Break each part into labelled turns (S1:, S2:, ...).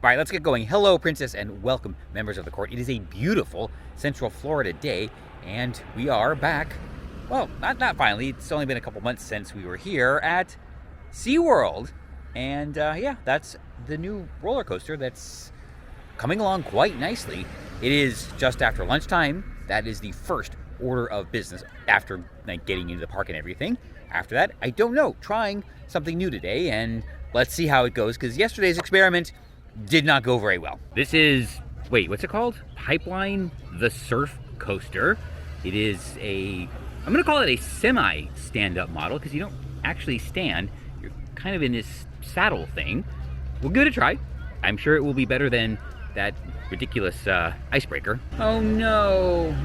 S1: All right, let's get going. Hello, Princess, and welcome, members of the court. It is a beautiful Central Florida day, and we are back. Well, not finally. It's only been a couple months since we were here at SeaWorld. And yeah, that's the new roller coaster that's coming along quite nicely. It is just after lunchtime. That is the first order of business after getting into the park and everything. After that, I don't know, trying something new today, and let's see how it goes, because yesterday's experiment did not go very well. This is, wait, what's it called? Pipeline the Surf Coaster. It is I'm gonna call it a semi-stand-up model, because you don't actually stand. You're kind of in this saddle thing. We'll give it a try. I'm sure it will be better than that ridiculous icebreaker. Oh no,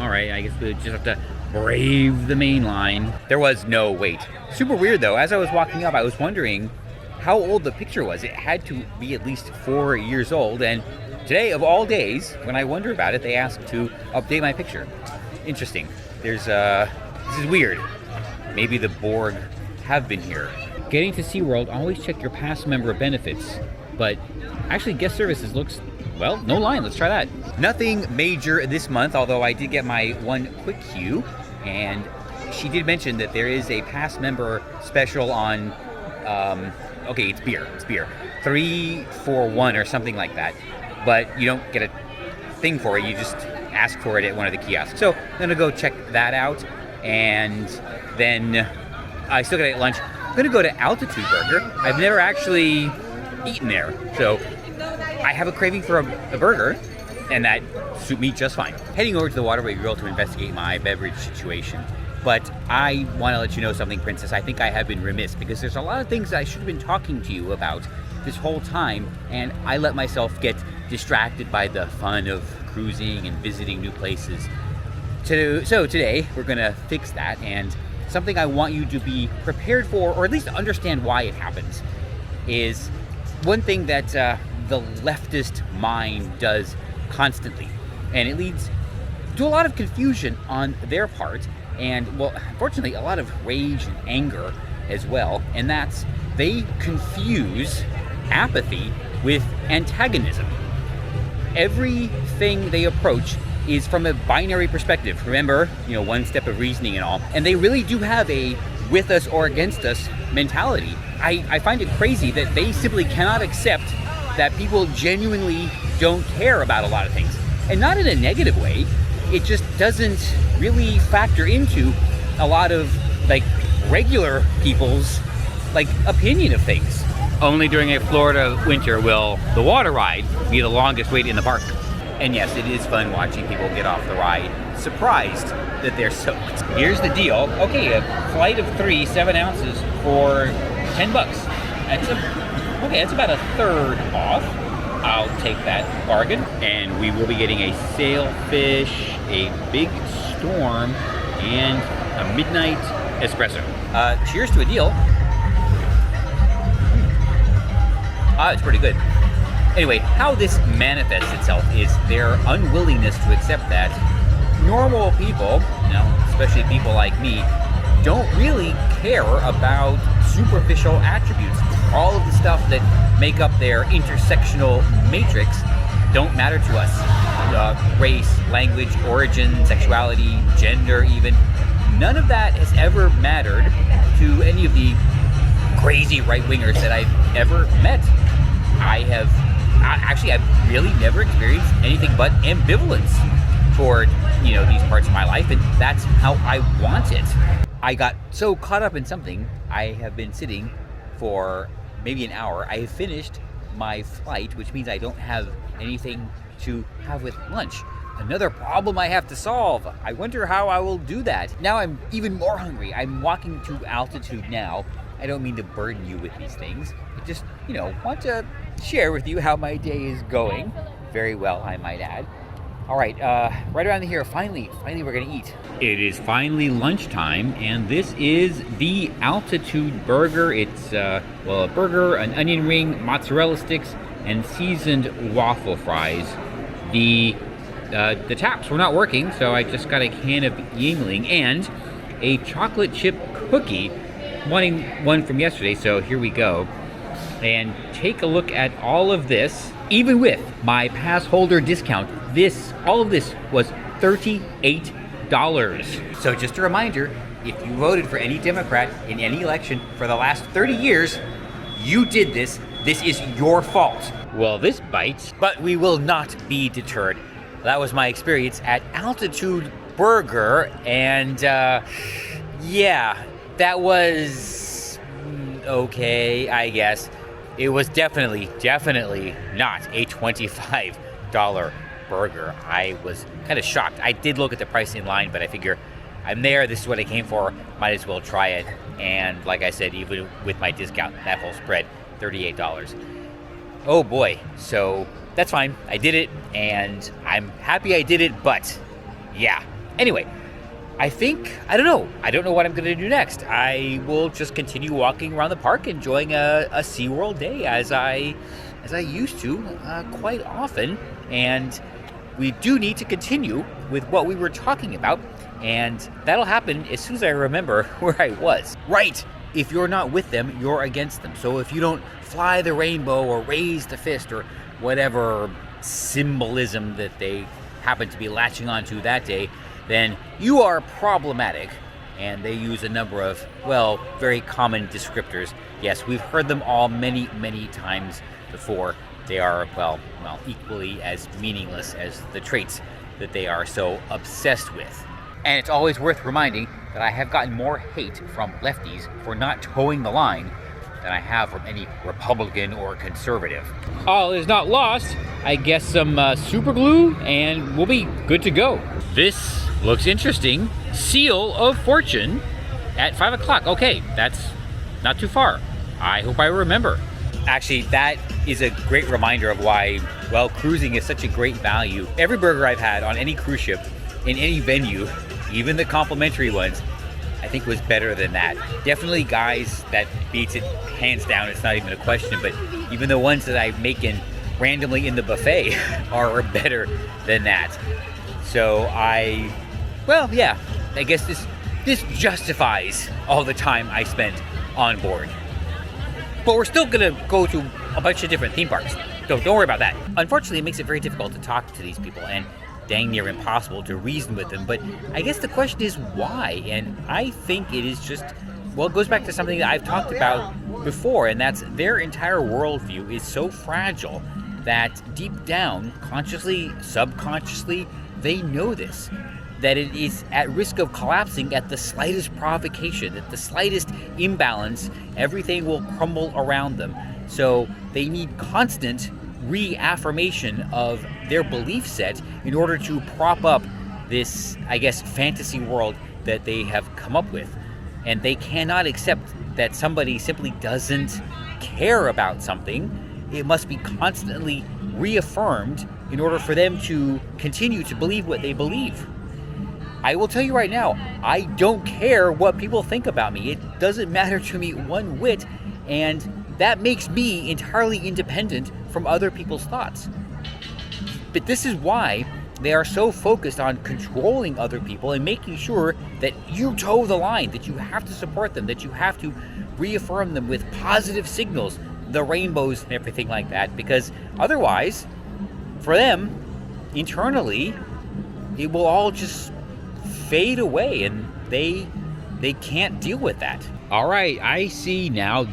S1: all right, I guess we just have to brave the main line. There was no wait. Super weird though, as I was walking up, I was wondering how old the picture was. It had to be at least 4 years old, and today of all days, when I wonder about it, they asked to update my picture. Interesting. This is weird. Maybe the Borg have been here. Getting to SeaWorld, always check your past member benefits, but actually guest services looks, well, no line. Let's try that. Nothing major this month, although I did get my one quick cue, and she did mention that there is a past member special on, okay, it's beer, 3 for 1 or something like that, but you don't get a thing for it, you just ask for it at one of the kiosks. So I'm gonna go check that out, and then I still gotta eat lunch. I'm gonna go to Altitude Burger. I've never actually eaten there, so I have a craving for a burger, and that suit me just fine. Heading over to the Waterway Grill to investigate my beverage situation. But I want to let you know something, Princess. I think I have been remiss, because there's a lot of things I should have been talking to you about this whole time, and I let myself get distracted by the fun of cruising and visiting new places. So today, we're going to fix that, and something I want you to be prepared for, or at least understand why it happens, is one thing that the leftist mind does constantly, and it leads to a lot of confusion on their part, and, well, unfortunately, a lot of rage and anger as well, and that's they confuse apathy with antagonism. Everything they approach is from a binary perspective. Remember, one step of reasoning and all, and they really do have a with us or against us mentality. I find it crazy that they simply cannot accept that people genuinely don't care about a lot of things, and not in a negative way. It just doesn't really factor into a lot of regular people's opinion of things. Only during a Florida winter will the water ride be the longest wait in the park. And yes, it is fun watching people get off the ride, surprised that they're soaked. Here's the deal. Okay, a flight of 3, 7 ounces for $10. That's about a third off. I'll take that bargain. And we will be getting a sailfish, a big storm, and a midnight espresso. Cheers to a deal. It's pretty good. Anyway, how this manifests itself is their unwillingness to accept that normal people, especially people like me, don't really care about superficial attributes. All of the stuff that make up their intersectional matrix don't matter to us. Race, language, origin, sexuality, gender even. None of that has ever mattered to any of the crazy right-wingers that I've ever met. I've really never experienced anything but ambivalence toward, these parts of my life, and that's how I want it. I got so caught up in something, I have been sitting for maybe an hour. I have finished my flight, which means I don't have anything to have with lunch. Another problem I have to solve. I wonder how I will do that. Now I'm even more hungry. I'm walking to altitude now. I don't mean to burden you with these things. I just, want to share with you how my day is going. Very well, I might add. All right, right around here, finally we're gonna eat. It is finally lunchtime, and this is the Altitude Burger. It's, a burger, an onion ring, mozzarella sticks, and seasoned waffle fries. The taps were not working, so I just got a can of Yingling and a chocolate chip cookie. Wanting one from yesterday, so here we go. and take a look at all of this. Even with my pass holder discount, all of this was $38. So just a reminder, if you voted for any Democrat in any election for the last 30 years, you did this. This is your fault. Well, this bites, but we will not be deterred. That was my experience at Altitude Burger, and yeah, that was okay, I guess. It was definitely not a $25 burger. I was kind of shocked. I did look at the price in line, but I figure I'm there, this is what I came for, might as well try it. And like I said, even with my discount, that whole spread, $38. Oh boy, so that's fine. I did it, and I'm happy I did it, but yeah. Anyway, I don't know what I'm gonna do next. I will just continue walking around the park, enjoying a SeaWorld day as I used to quite often. And we do need to continue with what we were talking about, and that'll happen as soon as I remember where I was. Right, if you're not with them, you're against them. So if you don't fly the rainbow or raise the fist or whatever symbolism that they happen to be latching onto that day, then you are problematic. And they use a number of, well, very common descriptors. Yes, we've heard them all many, many times before. They are, well, equally as meaningless as the traits that they are so obsessed with. And it's always worth reminding that I have gotten more hate from lefties for not towing the line than I have from any Republican or conservative. All is not lost. I guess some super glue and we'll be good to go. This looks interesting. Seal of Fortune at 5 o'clock. Okay, that's not too far. I hope I remember. Actually, that is a great reminder of why, well, cruising is such a great value. Every burger I've had on any cruise ship, in any venue, even the complimentary ones, I think was better than that. Definitely, guys, that beats it hands down. It's not even a question, but even the ones that I make in randomly in the buffet are better than that. So I guess this justifies all the time I spent on board. But we're still gonna go to a bunch of different theme parks. So don't worry about that. Unfortunately, it makes it very difficult to talk to these people and dang near impossible to reason with them. But I guess the question is why? And I think it is just, well, it goes back to something that I've talked about before, and that's their entire worldview is so fragile that deep down, consciously, subconsciously, they know this. That it is at risk of collapsing at the slightest provocation, at the slightest imbalance, everything will crumble around them. So they need constant reaffirmation of their belief set in order to prop up this, I guess, fantasy world that they have come up with. And they cannot accept that somebody simply doesn't care about something. It must be constantly reaffirmed in order for them to continue to believe what they believe. I will tell you right now, I don't care what people think about me. It doesn't matter to me one whit, and that makes me entirely independent from other people's thoughts. But this is why they are so focused on controlling other people and making sure that you toe the line, that you have to support them, that you have to reaffirm them with positive signals, the rainbows and everything like that, because otherwise, for them, internally, it will all just fade away, and they can't deal with that. All right, I see now.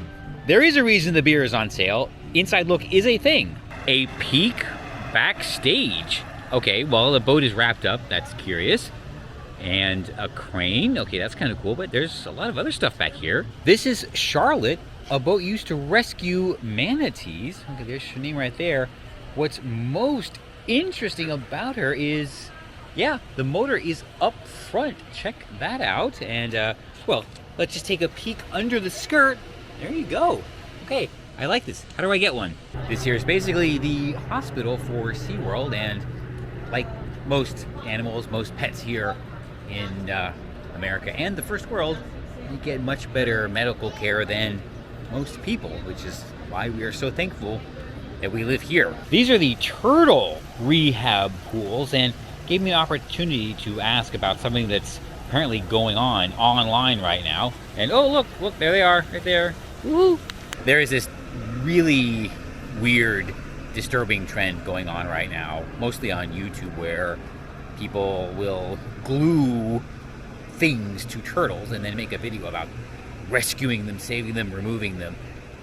S1: There is a reason the beer is on sale. Inside look is a thing. A peek backstage. Okay, well, the boat is wrapped up. That's curious. And a crane. Okay, that's kind of cool, but there's a lot of other stuff back here. This is Charlotte, a boat used to rescue manatees. Okay, there's her name right there. What's most interesting about her is, yeah, the motor is up front. Check that out. And, well, let's just take a peek under the skirt. There you go. Okay, I like this. How do I get one? This here is basically the hospital for SeaWorld, and like most animals, most pets here in America and the first world, you get much better medical care than most people, which is why we are so thankful that we live here. These are the turtle rehab pools, and gave me an opportunity to ask about something that's apparently going on online right now. And oh, look, there they are, right there. Woo! There is this really weird, disturbing trend going on right now, mostly on YouTube, where people will glue things to turtles and then make a video about rescuing them, saving them, removing them.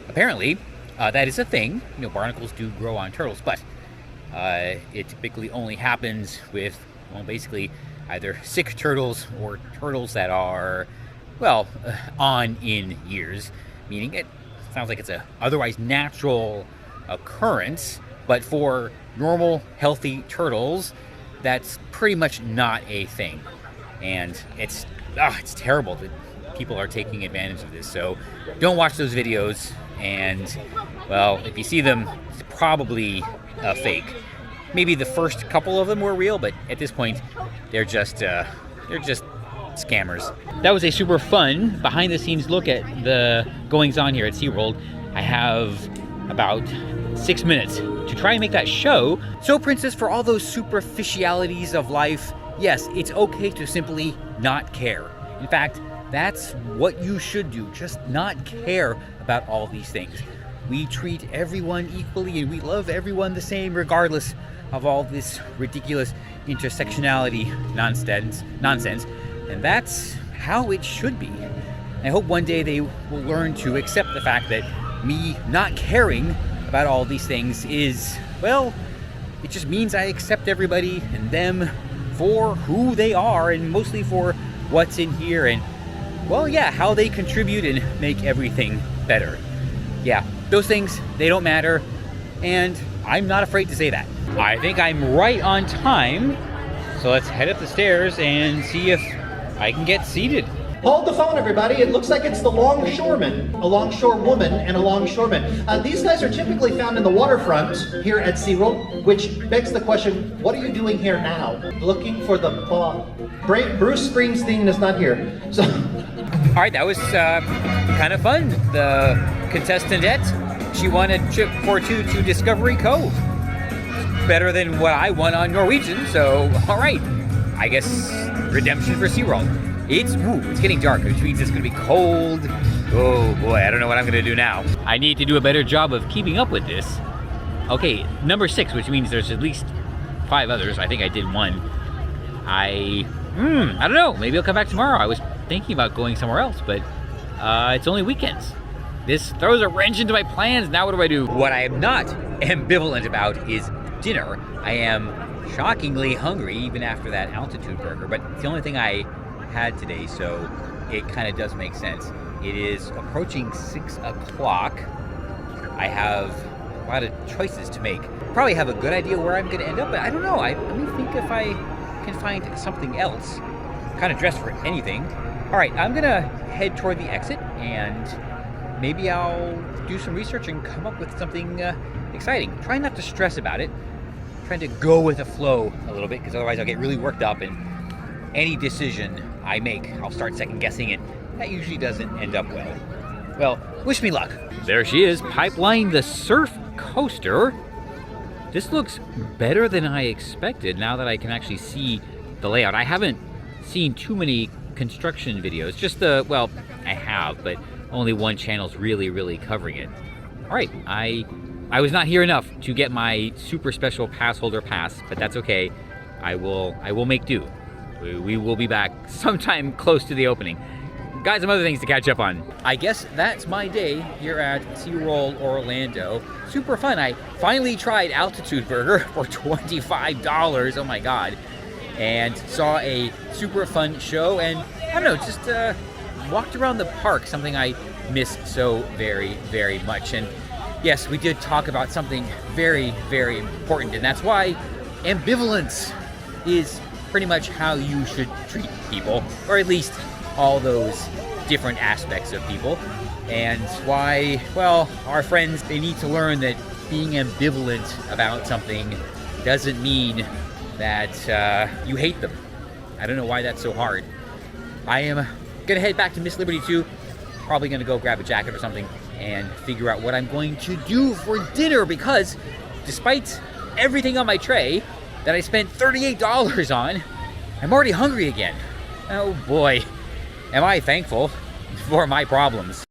S1: Apparently, that is a thing. You know, barnacles do grow on turtles, but it typically only happens with, well, basically either sick turtles or turtles that are, well, on in years, meaning it sounds like it's a otherwise natural occurrence, but for normal, healthy turtles, that's pretty much not a thing. And it's terrible that people are taking advantage of this. So don't watch those videos. And, well, if you see them, it's probably a fake. Maybe the first couple of them were real, but at this point, they're just scammers. That was a super fun behind-the-scenes look at the goings-on here at SeaWorld. I have about 6 minutes to try and make that show. So, Princess, for all those superficialities of life, yes, it's okay to simply not care. In fact, that's what you should do. Just not care about all these things. We treat everyone equally and we love everyone the same regardless of all this ridiculous intersectionality nonsense. And that's how it should be. I hope one day they will learn to accept the fact that me not caring about all these things is, well, it just means I accept everybody and them for who they are, and mostly for what's in here and, well, yeah, how they contribute and make everything better. Yeah, those things, they don't matter, and I'm not afraid to say that. I think I'm right on time, so let's head up the stairs and see if I can get seated.
S2: Hold the phone, everybody. It looks like it's the longshoreman, a longshore woman, and a longshoreman. These guys are typically found in the waterfront here at SeaWorld, which begs the question, what are you doing here now? Looking for the Bruce Springsteen is not here. So,
S1: all right, that was kind of fun. The contestant, she won a trip for two to Discovery Cove. Better than what I won on Norwegian, so all right. I guess redemption for SeaWorld. It's getting dark, which means it's gonna be cold. Oh boy, I don't know what I'm gonna do now. I need to do a better job of keeping up with this. Okay, number 6, which means there's at least 5 others. I think I did 1. I don't know, maybe I'll come back tomorrow. I was thinking about going somewhere else, but it's only weekends. This throws a wrench into my plans. Now what do I do? What I am not ambivalent about is dinner. I am shockingly hungry even after that altitude burger, but it's the only thing I had today, so it kind of does make sense. It is approaching 6 o'clock. I have a lot of choices to make. Probably have a good idea where I'm gonna end up, but I don't know. Let me think if I can find something else. Kind of dressed for anything. All right, I'm gonna head toward the exit and maybe I'll do some research and come up with something exciting. Try not to stress about it. Trying to go with the flow a little bit, because otherwise I'll get really worked up and any decision I make, I'll start second guessing it. That usually doesn't end up well. Well, wish me luck. There she is, Pipeline the Surf Coaster. This looks better than I expected now that I can actually see the layout. I haven't seen too many construction videos, just well, I have, but only one channel's really covering it. All right, I was not here enough to get my super special pass holder pass, but that's okay. I will make do. We will be back sometime close to the opening. Got some other things to catch up on. I guess that's my day here at SeaWorld Orlando. Super fun. I finally tried Altitude Burger for $25. Oh my God. And saw a super fun show, and I don't know, just walked around the park, something I miss so very much. And yes, we did talk about something very important, and that's why ambivalence is pretty much how you should treat people, or at least all those different aspects of people. And why, well, our friends, they need to learn that being ambivalent about something doesn't mean that you hate them. I don't know why that's so hard. I am gonna head back to Miss Liberty 2, probably gonna go grab a jacket or something and figure out what I'm going to do for dinner, because despite everything on my tray that I spent $38 on, I'm already hungry again. Oh boy, am I thankful for my problems.